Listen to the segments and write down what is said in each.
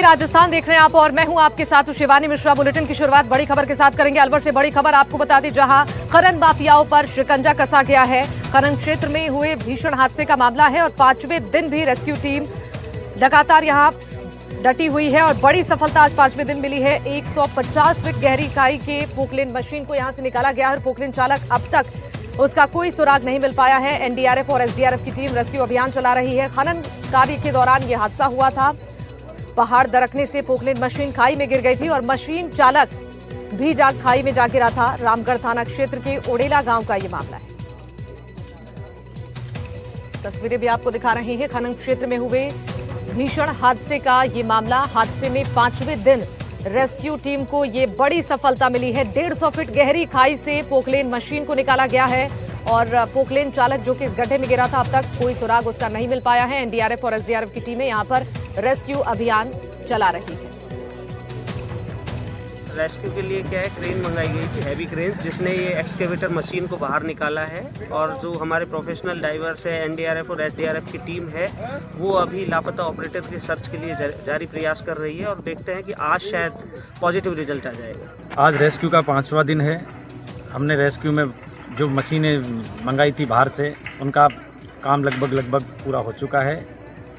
राजस्थान देख रहे हैं आप और मैं हूं आपके साथ शिवानी मिश्रा। बुलेटिन की शुरुआत बड़ी खबर के साथ करेंगे। अलवर से बड़ी खबर आपको बता दें, जहां खनन माफियाओं पर शिकंजा कसा गया है। खनन क्षेत्र में हुए भीषण हादसे का मामला है और 5वें दिन भी रेस्क्यू टीम लगातार यहां डटी हुई है और बड़ी सफलता आज 5वें दिन मिली है। 150 फीट गहरी खाई के पोकलेन मशीन को यहां से निकाला गया है और पोकलेन चालक अब तक उसका कोई सुराग नहीं मिल पाया है। एनडीआरएफ और एसडीआरएफ की टीम रेस्क्यू अभियान चला रही है। खनन कार्य के दौरान यह हादसा हुआ था। पहाड़ दरकने से पोकलेन मशीन खाई में गिर गई थी और मशीन चालक भी खाई में जा गिरा था। रामगढ़ थाना क्षेत्र के ओडेला गांव का ये मामला है। तस्वीरें भी आपको दिखा रहे हैं। खनन क्षेत्र में हुए भीषण हादसे का ये मामला। हादसे में 5वें दिन रेस्क्यू टीम को ये बड़ी सफलता मिली है। 150 फीट गहरी खाई से पोकलेन मशीन को निकाला गया है और पोकलेन चालक जो कि इस गड्ढे में गिरा था, अब तक कोई सुराग उसका नहीं मिल पाया है। एनडीआरएफ और एसडीआरएफ की टीमें यहां पर रेस्क्यू अभियान चला रही है। रेस्क्यू के लिए क्या है, क्रेन मंगाई गई थी, हैवी क्रेन, जिसने ये एक्सकेवेटर मशीन को बाहर निकाला है। और जो हमारे प्रोफेशनल डाइवर्स है, एनडीआरएफ और एसडीआरएफ की टीम है, वो अभी लापता ऑपरेटर के सर्च के लिए जारी प्रयास कर रही है और देखते हैं कि आज शायद पॉजिटिव रिजल्ट आ जाएगा। आज रेस्क्यू का 5वां दिन है। हमने रेस्क्यू में जो मशीनें मंगाई थी बाहर से, उनका काम लगभग पूरा हो चुका है।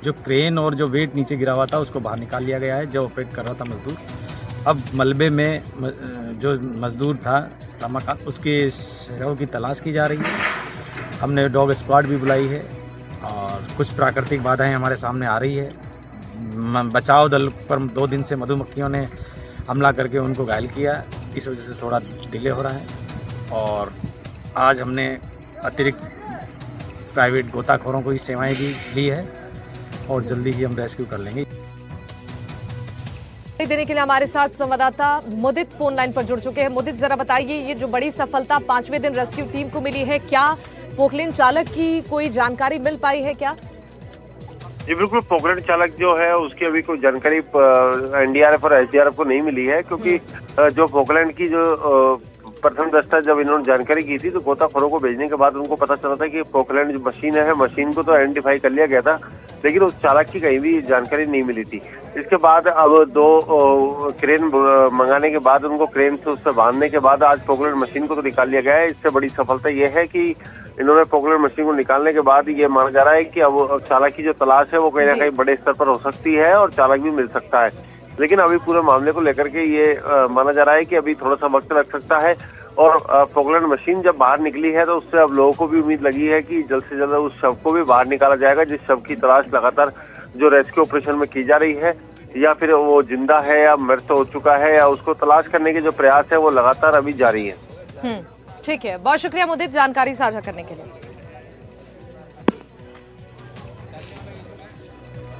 जो क्रेन और जो वेट नीचे गिरा हुआ था उसको बाहर निकाल लिया गया है, जो ऑपरेट कर रहा था मजदूर। अब मलबे में जो मजदूर था रमाकांत, उसके शव की तलाश की जा रही है। हमने डॉग स्क्वाड भी बुलाई है और कुछ प्राकृतिक बाधाएं हमारे सामने आ रही है। बचाव दल पर 2 दिन से मधुमक्खियों ने हमला करके उनको घायल किया, इस वजह से थोड़ा डिले हो रहा है। और आज हमने अतिरिक्त प्राइवेट गोताखोरों को भी सेवाएं भी ली है और जल्दी ही हम रेस्क्यू कर लेंगे। देने के लिए हमारे साथ संवाददाता मुदित फोन लाइन पर जुड़ चुके हैं। मुदित, जरा बताइए, ये जो बड़ी सफलता 5वें दिन रेस्क्यू टीम को मिली है, क्या पोकलेन चालक की कोई जानकारी मिल पाई है क्या? जी बिल्कुल, पोकलेन चालक जो है उसकी अभी कोई जानकारी एनडीआरएफ और एसडीआरएफ को नहीं मिली है, क्योंकि जो पोकलेन की जो प्रथम दस्ता जब इन्होंने जानकारी की थी तो गोताखोरों को भेजने के बाद उनको पता चला था कि पोकलैंड जो मशीन है, मशीन को तो आइडेंटिफाई कर लिया गया था, लेकिन उस चालक की कहीं भी जानकारी नहीं मिली थी। इसके बाद अब 2 क्रेन मंगाने के बाद, उनको क्रेन से उससे बांधने के बाद आज पोकलैंड मशीन को तो निकाल लिया गया है। इससे बड़ी सफलता यह है कि इन्होंने पोकलैंड मशीन को निकालने के बाद ये माना जा रहा है कि अब चालक की जो तलाश है वो कहीं ना कहीं बड़े स्तर पर हो सकती है और चालक भी मिल सकता है। लेकिन अभी पूरे मामले को लेकर के ये माना जा रहा है कि अभी थोड़ा सा वक्त लग सकता है। और पोकलैंड मशीन जब बाहर निकली है तो उससे अब लोगों को भी उम्मीद लगी है कि जल्द से जल्द उस शव को भी बाहर निकाला जाएगा, जिस शव की तलाश लगातार जो रेस्क्यू ऑपरेशन में की जा रही है, या फिर वो जिंदा है या मृत हो चुका है, या उसको तलाश करने के जो प्रयास है वो लगातार अभी जारी है। ठीक है, बहुत शुक्रिया मुदित जानकारी साझा करने के लिए।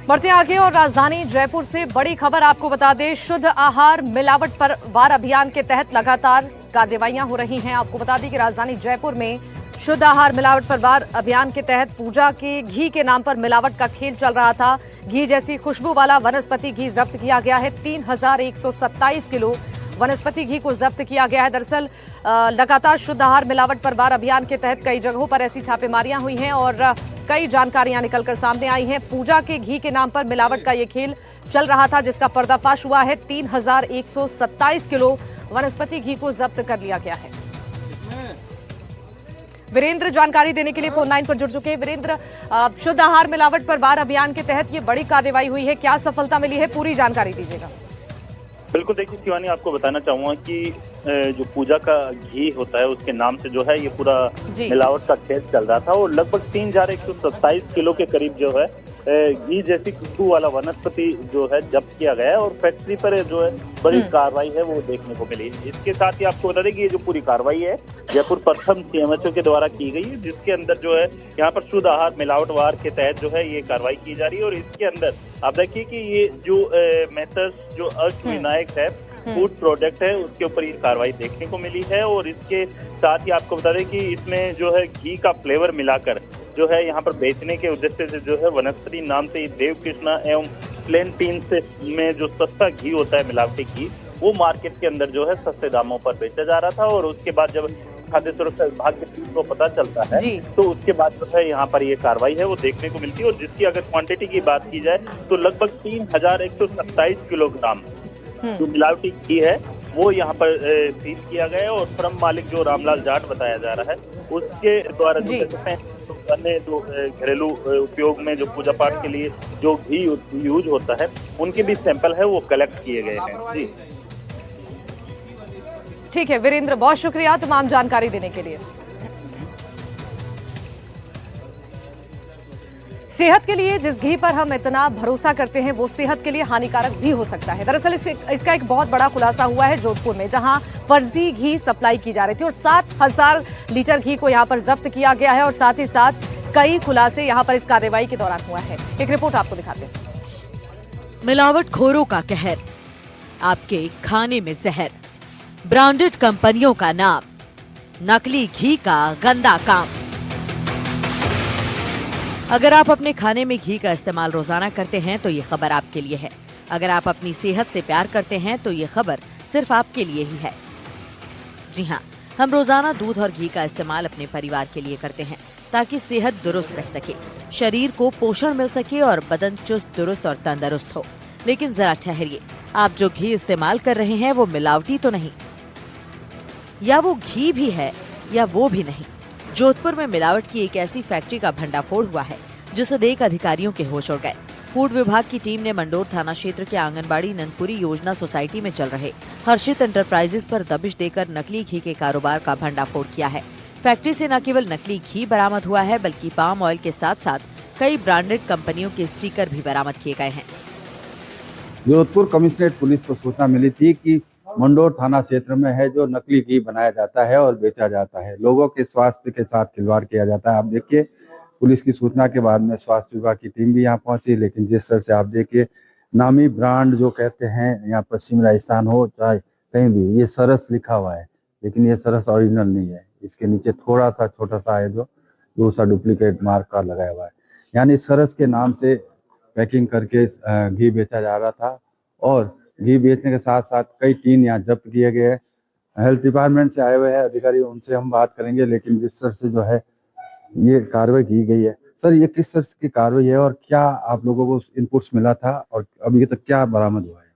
बढ़ते आगे और राजधानी जयपुर से बड़ी खबर आपको बता दें। शुद्ध आहार मिलावट पर वार अभियान के तहत लगातार कार्रवाइयां हो रही हैं। आपको बता दें कि राजधानी जयपुर में शुद्ध आहार मिलावट पर वार अभियान के तहत पूजा के घी के नाम पर मिलावट का खेल चल रहा था। घी जैसी खुशबू वाला वनस्पति घी जब्त किया गया है। 3127 किलो वनस्पति घी को जब्त किया गया है। दरअसल लगातार शुद्ध आहार मिलावट पर वार अभियान के तहत कई जगहों पर ऐसी छापेमारियां हुई हैं और कई जानकारियां निकलकर सामने आई हैं। पूजा के घी के नाम पर मिलावट का ये खेल चल रहा था, जिसका पर्दाफाश हुआ है। 3127 किलो वनस्पति घी को जब्त कर लिया गया है। वीरेंद्र जानकारी देने के लिए फोन लाइन पर जुड़ चुके हैं। वीरेंद्र, शुद्ध आहार मिलावट पर वार अभियान के तहत ये बड़ी कार्रवाई हुई है, क्या सफलता मिली है, पूरी जानकारी दीजिएगा। बिल्कुल, देखिए शिवानी, आपको बताना चाहूंगा कि जो पूजा का घी होता है उसके नाम से जो है ये पूरा मिलावट का खेल चल रहा था और लगभग 3127 किलो के करीब जो है घी जैसी खुशबू वाला वनस्पति जो है जब्त किया गया है और फैक्ट्री पर जो है बड़ी कार्रवाई है वो देखने को मिली। इसके साथ ही आपको बता दें कि ये जो पूरी कार्रवाई है जयपुर प्रथम सीएमएचओ के द्वारा की गई है, जिसके अंदर जो है यहाँ पर शुद्ध आहार मिलावटवार के तहत जो है ये कार्रवाई की जा रही है। और इसके अंदर आप देखिए कि ये जो मेथड्स जो अष्टविनायक है फूड प्रोडक्ट है उसके ऊपर ये कार्रवाई देखने को मिली है। और इसके साथ ही आपको बता दें कि इसमें जो है घी का फ्लेवर मिलाकर जो है यहाँ पर बेचने के उद्देश्य से जो है वनस्पति नाम से देव कृष्णा एवं प्लेनटीन से में जो सस्ता घी होता है मिलावटी घी, वो मार्केट के अंदर जो है सस्ते दामों पर बेचा जा रहा था। और उसके बाद जब खाद्य सुरक्षा विभाग की टीम को पता चलता है जी। तो उसके बाद जो है यहाँ पर ये कार्रवाई है वो देखने को मिलती है। और जिसकी अगर क्वांटिटी की बात की जाए तो लगभग 3127 किलोग्राम जो मिलावटी घी है वो यहाँ पर सीज किया गया है। और फर्म मालिक जो रामलाल जाट बताया जा रहा है उसके द्वारा जो कहते हैं अन्य जो घरेलू उपयोग में जो पूजा पाठ के लिए जो घी यूज होता है उनके भी सैंपल है वो कलेक्ट किए गए हैं। जी ठीक है वीरेंद्र, बहुत शुक्रिया तमाम जानकारी देने के लिए। सेहत के लिए जिस घी पर हम इतना भरोसा करते हैं वो सेहत के लिए हानिकारक भी हो सकता है। दरअसल इसका एक बहुत बड़ा खुलासा हुआ है जोधपुर में, जहां फर्जी घी सप्लाई की जा रही थी और 7,000 लीटर घी को यहां पर जब्त किया गया है। और साथ ही साथ कई खुलासे यहां पर इस कार्रवाई के दौरान हुआ है। एक रिपोर्ट आपको दिखाते हैं। मिलावटखोरों का कहर, आपके खाने में जहर, ब्रांडेड कंपनियों का नाम, नकली घी का गंदा काम। अगर आप अपने खाने में घी का इस्तेमाल रोजाना करते हैं तो ये खबर आपके लिए है। अगर आप अपनी सेहत से प्यार करते हैं तो ये खबर सिर्फ आपके लिए ही है। जी हाँ, हम रोजाना दूध और घी का इस्तेमाल अपने परिवार के लिए करते हैं ताकि सेहत दुरुस्त रह सके, शरीर को पोषण मिल सके और बदन चुस्त दुरुस्त और तंदुरुस्त हो। लेकिन जरा ठहरिए, आप जो घी इस्तेमाल कर रहे हैं वो मिलावटी तो नहीं, या वो घी भी है या वो भी नहीं। जोधपुर में मिलावट की एक ऐसी फैक्ट्री का भंडाफोड़ हुआ है जिसे देख अधिकारियों के होश उड़ गए। फूड विभाग की टीम ने मंडोर थाना क्षेत्र के आंगनबाड़ी नंदपुरी योजना सोसाइटी में चल रहे हर्षित एंटरप्राइजेज पर दबिश देकर नकली घी के कारोबार का भंडाफोड़ किया है। फैक्ट्री से न केवल नकली घी बरामद हुआ है बल्कि पाम ऑयल के साथ साथ कई ब्रांडेड कंपनियों के स्टिकर भी बरामद किए गए हैं। जोधपुर कमिश्नरेट पुलिस को सूचना मिली थी कि मंडोर थाना क्षेत्र में है जो नकली घी बनाया जाता है और बेचा जाता है, लोगों के स्वास्थ्य के साथ खिलवाड़ किया जाता है। आप देखिए, पुलिस की सूचना के बाद में स्वास्थ्य विभाग की टीम भी यहाँ पहुंची, लेकिन जिस तरह से आप देखिए नामी ब्रांड जो कहते हैं यहाँ पश्चिम राजस्थान हो चाहे कहीं भी, ये सरस लिखा हुआ है, लेकिन ये सरस ओरिजिनल नहीं है। इसके नीचे थोड़ा सा छोटा सा है जो दूसरा डुप्लीकेट मार्क का लगाया हुआ है। यानी सरस के नाम से पैकिंग करके घी बेचा जा रहा था और घी बेचने के साथ साथ कई टीन यहाँ जब्त किए गए हैं। हेल्थ डिपार्टमेंट से आए हुए हैं अधिकारी, उनसे हम बात करेंगे। लेकिन जिस तरह से जो है ये कार्रवाई की गई है, सर ये किस तरह की कार्रवाई है और क्या आप लोगों को इनपुट्स मिला था और अभी तक क्या बरामद हुआ है?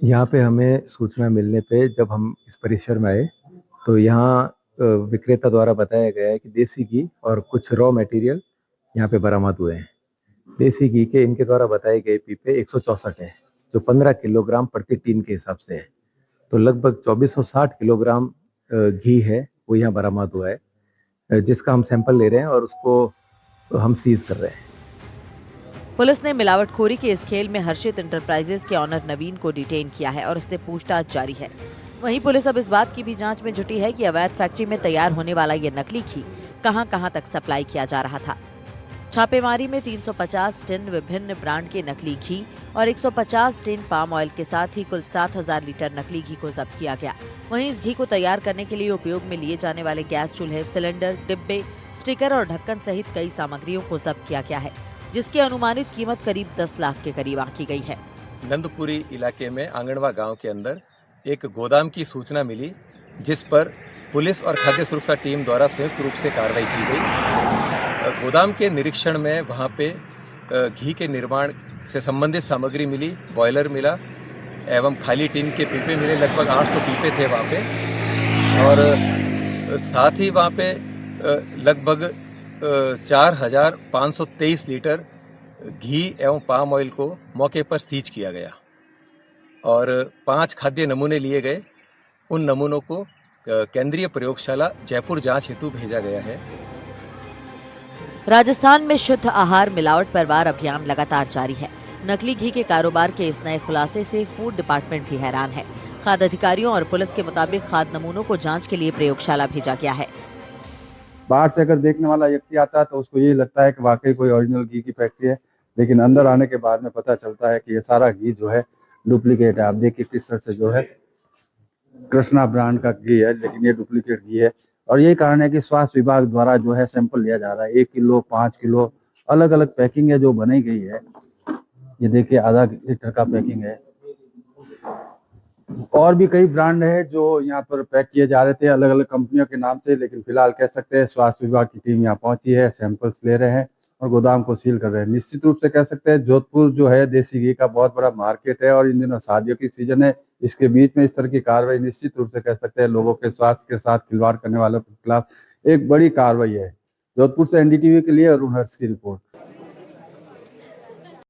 यहाँ पे हमें सूचना मिलने पे जब हम इस परिसर में आए तो यहाँ विक्रेता द्वारा बताया गया है कि देसी घी और कुछ रॉ मटेरियल यहाँ पे बरामद हुए हैं। देसी घी के इनके द्वारा बताए गए पीपे 164 है जो 15 किलोग्राम प्रति टीन के हिसाब से है। तो लगभग 2460 किलोग्राम घी है वो यहाँ बरामद हुआ है, जिसका हम सैंपल ले रहे हैं और उसको हम सीज कर रहे हैं। पुलिस ने मिलावटखोरी के इस खेल में हर्षित एंटरप्राइजेज के ऑनर नवीन को डिटेन किया है और उससे पूछताछ जारी है। वहीं पुलिस अब इस बात की भी जांच में जुटी है कि अवैध फैक्ट्री में तैयार होने वाला ये नकली घी कहां-कहां तक सप्लाई किया जा रहा था। छापेमारी में 350 टिन विभिन्न ब्रांड के नकली घी और 150 टिन पाम ऑयल के साथ ही कुल 7,000 लीटर नकली घी को जब्त किया गया। वहीं इस घी को तैयार करने के लिए उपयोग में लिए जाने वाले गैस चूल्हे, सिलेंडर, डिब्बे, स्टिकर और ढक्कन सहित कई सामग्रियों को जब्त किया गया है, जिसकी अनुमानित कीमत करीब 10 लाख के करीब आंकी गई है। नंदपुरी इलाके में आंगणवा गांव के अंदर एक गोदाम की सूचना मिली, जिस पर पुलिस और खाद्य सुरक्षा टीम द्वारा संयुक्त रूप से कार्रवाई की गई। गोदाम के निरीक्षण में वहां पे घी के निर्माण से संबंधित सामग्री मिली, बॉयलर मिला एवं खाली टीन के पीपे मिले। लगभग 800 पीपे थे वहाँ पे और साथ ही वहाँ पे लगभग 4,523 लीटर घी एवं पाम ऑयल को मौके पर सीज किया गया और 5 खाद्य नमूने लिए गए। उन नमूनों को केंद्रीय प्रयोगशाला जयपुर जांच हेतु भेजा गया है। राजस्थान में शुद्ध आहार मिलावट पर वार अभियान लगातार जारी है। नकली घी के कारोबार के इस नए खुलासे से फूड डिपार्टमेंट भी हैरान है। खाद्य अधिकारियों और पुलिस के मुताबिक खाद्य नमूनों को जांच के लिए प्रयोगशाला भेजा गया है। बाहर से अगर देखने वाला व्यक्ति आता है तो उसको यही लगता है कि वाकई कोई ओरिजिनल घी की फैक्ट्री है, लेकिन अंदर आने के बाद में पता चलता है कि ये सारा घी जो है डुप्लीकेट है। आप देखिए किस तरह से जो है कृष्णा ब्रांड का घी है, लेकिन ये डुप्लीकेट घी है। और यही कारण है कि स्वास्थ्य विभाग द्वारा जो है सैंपल लिया जा रहा है। 1 किलो, 5 किलो अलग अलग पैकिंग है जो बनाई गई है। ये देखिए आधा लीटर का पैकिंग है। और भी कई ब्रांड है जो यहाँ पर पैक किए जा रहे थे अलग अलग कंपनियों के नाम से, लेकिन फिलहाल कह सकते हैं स्वास्थ्य विभाग की टीम यहाँ पहुंची है, सैंपल्स ले रहे हैं और गोदाम को सील कर रहे हैं। निश्चित रूप से कह सकते हैं जोधपुर जो है देसी घी का बहुत बड़ा मार्केट है और इन दिनों शादियों की सीजन है। इसके बीच में इस तरह की कार्रवाई निश्चित रूप से कह सकते हैं लोगों के स्वास्थ्य के साथ खिलवाड़ करने वालों के खिलाफ एक बड़ी कार्रवाई है। जोधपुर से एनडीटीवी के लिए अरुण हर्ष की रिपोर्ट।